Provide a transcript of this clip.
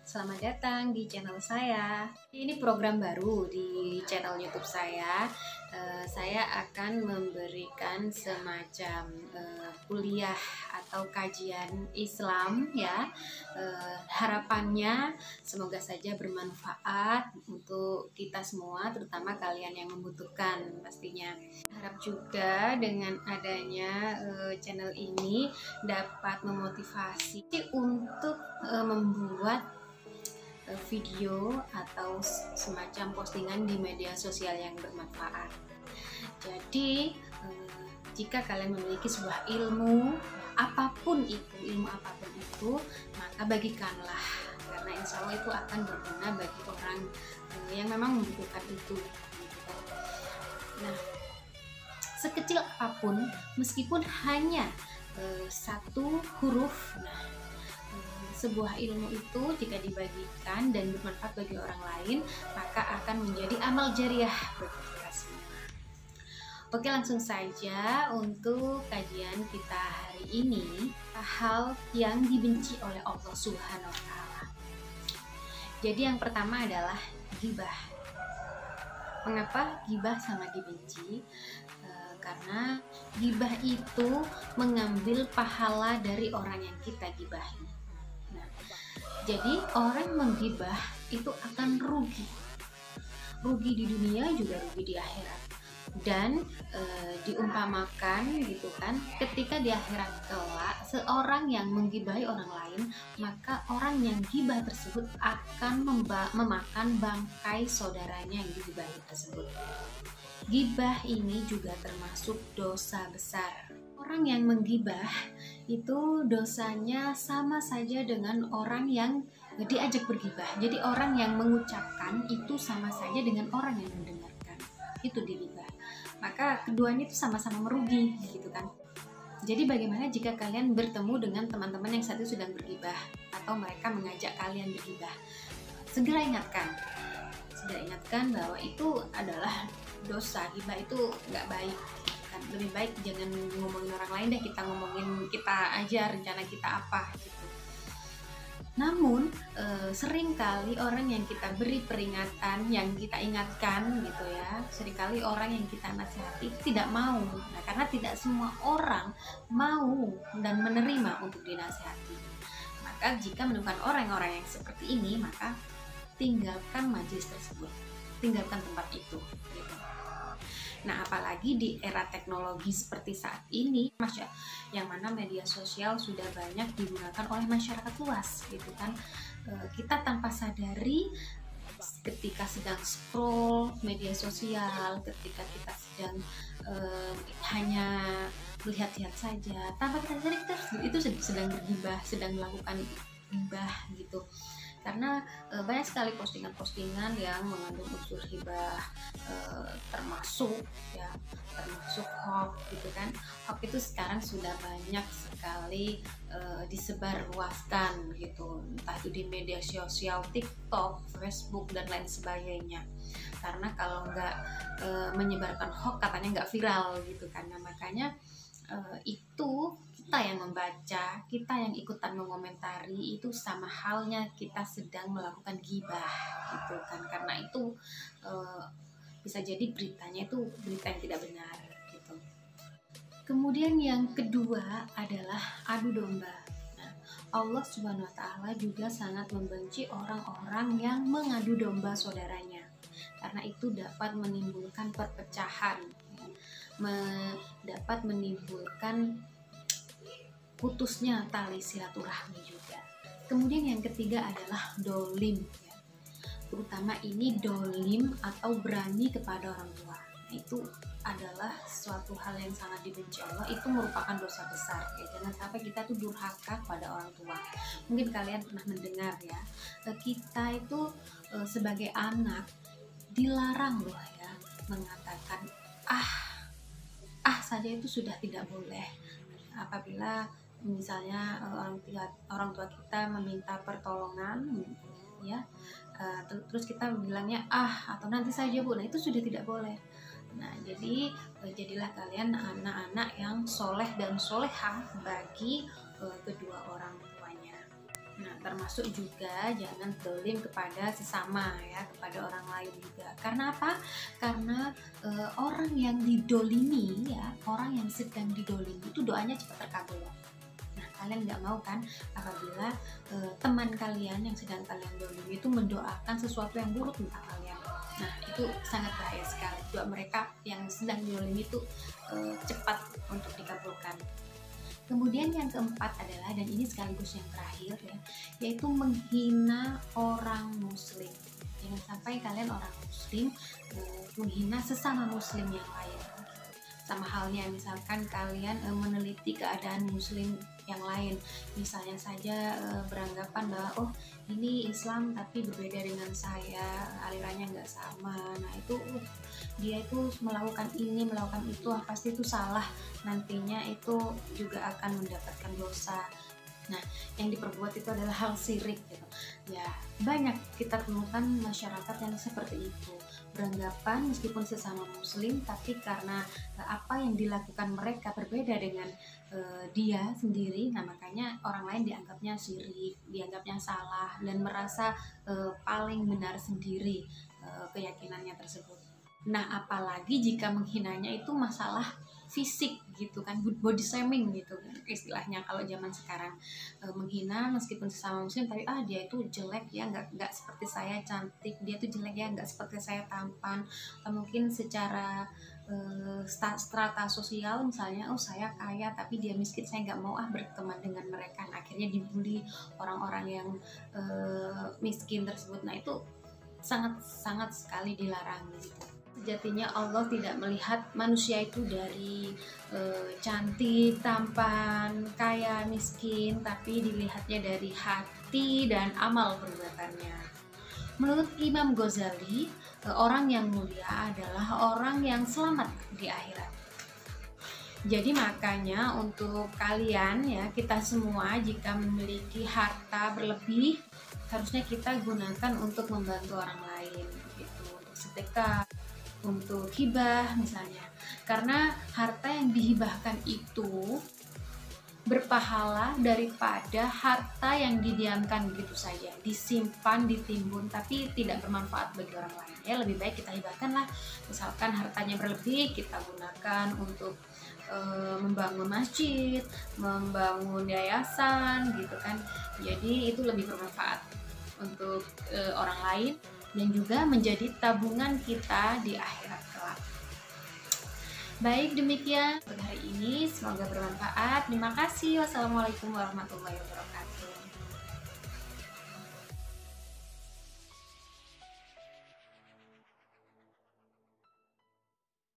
selamat datang di channel saya. Ini program baru di channel YouTube saya. Saya akan memberikan semacam kuliah atau kajian Islam ya. Harapannya semoga saja bermanfaat untuk kita semua, terutama kalian yang membutuhkan pastinya. Harap juga dengan adanya channel ini dapat memotivasi untuk membuat video atau semacam postingan di media sosial yang bermanfaat. Jadi jika kalian memiliki sebuah ilmu apapun itu, maka bagikanlah, karena insya Allah itu akan berguna bagi orang yang memang membutuhkan itu. Nah, sekecil apapun, meskipun hanya satu huruf, sebuah ilmu itu jika dibagikan dan bermanfaat bagi orang lain, maka akan menjadi amal jariah bagi kita semua. Oke, langsung saja untuk kajian kita hari ini, hal yang dibenci oleh Allah Subhanahu wa Ta'ala. Jadi yang pertama adalah ghibah. Mengapa ghibah sangat dibenci? Karena ghibah itu mengambil pahala dari orang yang kita ghibahi. Jadi orang menggibah itu akan rugi di dunia juga rugi di akhirat. Dan diumpamakan gitu kan, ketika di akhirat kelak seorang yang menggibahi orang lain, maka orang yang gibah tersebut akan memakan bangkai saudaranya yang digibahi tersebut. Gibah ini juga termasuk dosa besar. Orang yang menggibah itu dosanya sama saja dengan orang yang diajak bergibah. Jadi orang yang mengucapkan itu sama saja dengan orang yang mendengarkan. Itu digibah. Maka keduanya itu sama-sama merugi gitu kan. Jadi bagaimana jika kalian bertemu dengan teman-teman yang saat itu sedang bergibah atau mereka mengajak kalian bergibah? Segera ingatkan bahwa itu adalah dosa. Gibah itu nggak baik. Lebih baik jangan ngomongin orang lain deh, kita ngomongin kita aja, rencana kita apa gitu. Namun seringkali orang yang kita beri peringatan, yang kita ingatkan gitu ya, seringkali orang yang kita nasihati tidak mau. Nah, karena tidak semua orang mau dan menerima untuk dinasihati. Maka jika menemukan orang-orang yang seperti ini, maka tinggalkan majelis tersebut, tinggalkan tempat itu gitu. Nah, apalagi di era teknologi seperti saat ini, yang mana media sosial sudah banyak digunakan oleh masyarakat luas, gitu kan. Kita tanpa sadari, ketika sedang scroll media sosial, ketika kita sedang hanya melihat-lihat saja, tanpa kita sadari kita itu sedang bergibah, sedang melakukan gibah gitu. Karena banyak sekali postingan-postingan yang mengandung unsur ghibah, termasuk hoax gitu kan. Hoax itu sekarang sudah banyak sekali disebarluaskan gitu, entah itu di media sosial, TikTok, Facebook dan lain sebagainya. Karena kalau nggak menyebarkan hoax katanya nggak viral gitu kan. Nah, makanya itu kita yang membaca, kita yang ikutan mengomentari, itu sama halnya kita sedang melakukan ghibah gitu kan. Karena itu bisa jadi beritanya itu berita yang tidak benar gitu. Kemudian yang kedua adalah adu domba. Nah, Allah Subhanahu wa Ta'ala juga sangat membenci orang-orang yang mengadu domba saudaranya, karena itu dapat menimbulkan perpecahan, dapat menimbulkan putusnya tali silaturahmi juga. Kemudian yang ketiga adalah dolim ya. Terutama ini dolim atau berani kepada orang tua. Nah, itu adalah suatu hal yang sangat dibenci Allah. Itu merupakan dosa besar ya. Jangan sampai kita tuh durhaka pada orang tua. Mungkin kalian pernah mendengar ya, kita itu sebagai anak dilarang loh ya, mengatakan saja itu sudah tidak boleh. Apabila misalnya orang tua kita meminta pertolongan ya, terus kita bilangnya atau nanti saja Bu, nah itu sudah tidak boleh. Nah, jadi jadilah kalian anak-anak yang soleh dan solehah bagi kedua orang tuanya. Nah, termasuk juga jangan dolim kepada sesama ya, kepada orang lain juga. Karena apa? Karena orang yang didolimi ya, orang yang sedang didolimi itu doanya cepat terkabul. Nah, kalian nggak mau kan apabila teman kalian yang sedang kalian dolimi itu mendoakan sesuatu yang buruk tentang kalian. Nah, itu sangat bahaya sekali. Doa mereka yang sedang didolimi itu cepat untuk dikabulkan. Kemudian yang keempat adalah, dan ini sekaligus yang terakhir ya, yaitu menghina orang muslim. Jangan sampai kalian orang muslim menghina sesama muslim yang lain. Sama halnya misalkan kalian meneliti keadaan muslim yang lain, misalnya saja beranggapan bahwa oh ini Islam tapi berbeda dengan saya, alirannya nggak sama. Nah itu dia itu melakukan ini, melakukan itu, pasti itu salah, nantinya itu juga akan mendapatkan dosa. Nah, yang diperbuat itu adalah hal syirik gitu. Ya, banyak kita temukan masyarakat yang seperti itu. Beranggapan meskipun sesama muslim, tapi karena apa yang dilakukan mereka berbeda dengan dia sendiri, nah makanya orang lain dianggapnya syirik, dianggapnya salah, dan merasa paling benar sendiri keyakinannya tersebut. Nah, apalagi jika menghinanya itu masalah fisik gitu kan, body shaming gitu istilahnya kalau zaman sekarang, menghina meskipun sesama muslim tapi dia itu jelek ya, nggak seperti saya cantik, dia itu jelek ya, nggak seperti saya tampan, atau mungkin secara strata sosial misalnya, oh saya kaya tapi dia miskin, saya nggak mau berteman dengan mereka. Nah, akhirnya dibully orang-orang yang miskin tersebut. Nah itu sangat sekali dilarang gitu. Sejatinya Allah tidak melihat manusia itu dari cantik, tampan, kaya, miskin, tapi dilihatnya dari hati dan amal perbuatannya. Menurut Imam Ghazali, orang yang mulia adalah orang yang selamat di akhirat. Jadi makanya untuk kalian ya, kita semua jika memiliki harta berlebih, harusnya kita gunakan untuk membantu orang lain gitu, untuk sedekah, untuk hibah misalnya, karena harta yang dihibahkan itu berpahala daripada harta yang didiamkan begitu saja, disimpan, ditimbun tapi tidak bermanfaat bagi orang lain. Ya lebih baik kita hibahkanlah, misalkan hartanya berlebih kita gunakan untuk membangun masjid, membangun yayasan gitu kan, jadi itu lebih bermanfaat untuk orang lain dan juga menjadi tabungan kita di akhirat kelak. Baik, demikian untuk hari ini, semoga bermanfaat. Terima kasih. Wassalamualaikum warahmatullahi wabarakatuh.